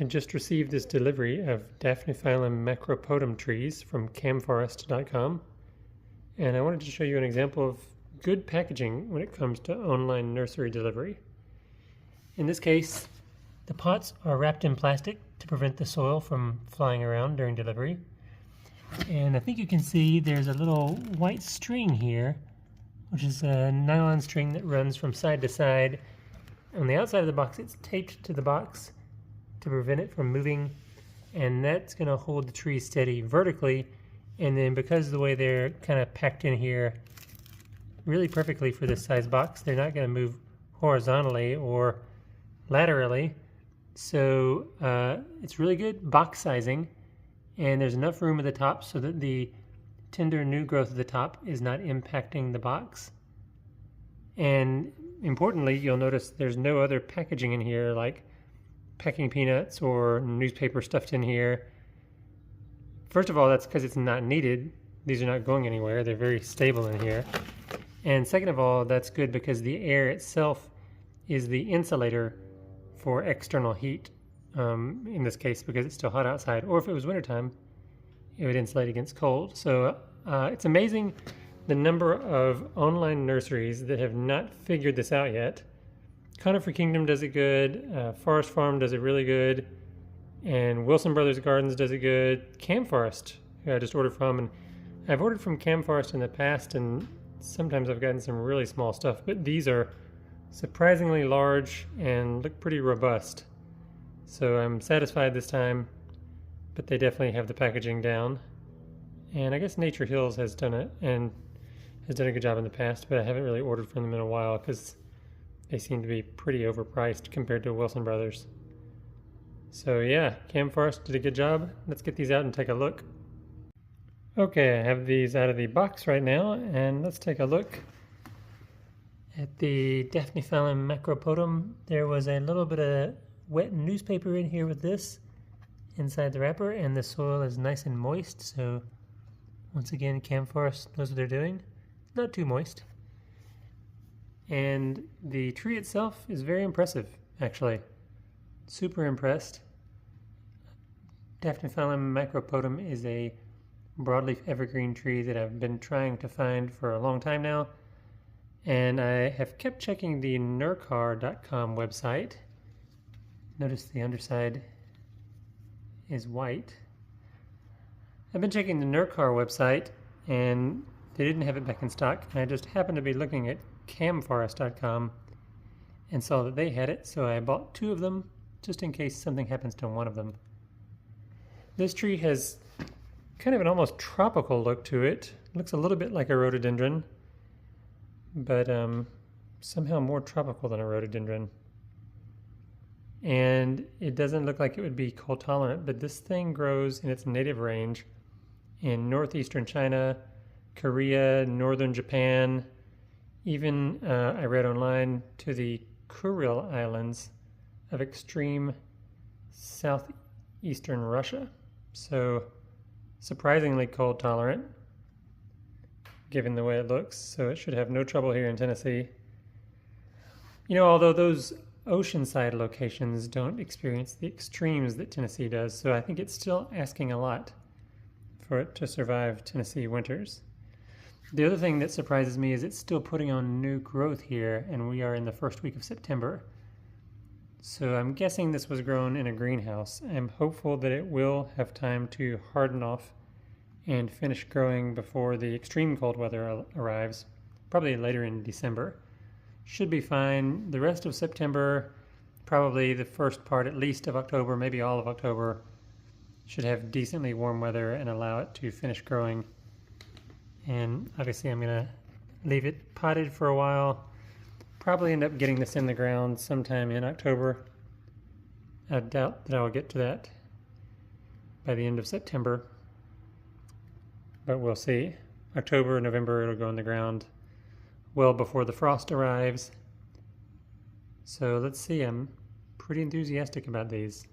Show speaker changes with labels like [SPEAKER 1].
[SPEAKER 1] I just received this delivery of Daphniphyllum Macropodum trees from camforest.com, and I wanted to show you an example of good packaging when it comes to online nursery delivery. In this case, the pots are wrapped in plastic to prevent the soil from flying around during delivery. And I think you can see there's a little white string here, which is a nylon string that runs from side to side. On the outside of the box, it's taped to the box to prevent it from moving, and that's going to hold the tree steady vertically. And then because of the way they're kind of packed in here really perfectly for this size box, they're not going to move horizontally or laterally. So it's really good box sizing, and there's enough room at the top so that the tender new growth at the top is not impacting the box. And importantly, you'll notice there's no other packaging in here like packing peanuts or newspaper stuffed in here. First of all, that's because it's not needed. These are not going anywhere. They're very stable in here. And second of all, that's good because the air itself is the insulator for external heat, in this case because it's still hot outside, or if it was wintertime, it would insulate against cold. So it's amazing the number of online nurseries that have not figured this out yet. Conifer Kingdom does it good, Forest Farm does it really good, and Wilson Brothers Gardens does it good. Cam Forest, who I just ordered from, and I've ordered from Cam Forest in the past, and sometimes I've gotten some really small stuff, but these are surprisingly large and look pretty robust. So I'm satisfied this time, but they definitely have the packaging down. And I guess Nature Hills has done it and has done a good job in the past, but I haven't really ordered from them in a while because they seem to be pretty overpriced compared to Wilson Brothers. So yeah, Cam Forest did a good job. Let's get these out and take a look. Okay, I have these out of the box right now, and let's take a look at the Daphniphyllum Macropodum. There was a little bit of wet newspaper in here with this inside the wrapper, and the soil is nice and moist. So once again, Cam Forest knows what they're doing. Not too moist. And the tree itself is very impressive, actually. Super impressed. Daphniphyllum Macropodum is a broadleaf evergreen tree that I've been trying to find for a long time now. And I have kept checking the nurcar.com website. Notice the underside is white. I've been checking the Nurcar website, and they didn't have it back in stock. And I just happened to be looking at camforest.com and saw that they had it, so I bought 2 of them just in case something happens to one of them. This tree has kind of an almost tropical look to it. Looks a little bit like a rhododendron, but somehow more tropical than a rhododendron. And it doesn't look like it would be cold tolerant, but this thing grows in its native range in northeastern China, Korea, northern Japan, even I read online to the Kuril Islands of extreme southeastern Russia. So surprisingly cold tolerant given the way it looks, so it should have no trouble here in Tennessee. You know, although those oceanside locations don't experience the extremes that Tennessee does, so I think it's still asking a lot for it to survive Tennessee winters. The other thing that surprises me is it's still putting on new growth here, and we are in the first week of September. So I'm guessing this was grown in a greenhouse. I'm hopeful that it will have time to harden off and finish growing before the extreme cold weather arrives, probably later in December. Should be fine. The rest of September, probably the first part at least of October, maybe all of October, should have decently warm weather and allow it to finish growing. And obviously I'm going to leave it potted for a while. Probably end up getting this in the ground sometime in October. I doubt that I will get to that by the end of September, but we'll see. October, November, it'll go in the ground well before the frost arrives. So let's see, I'm pretty enthusiastic about these.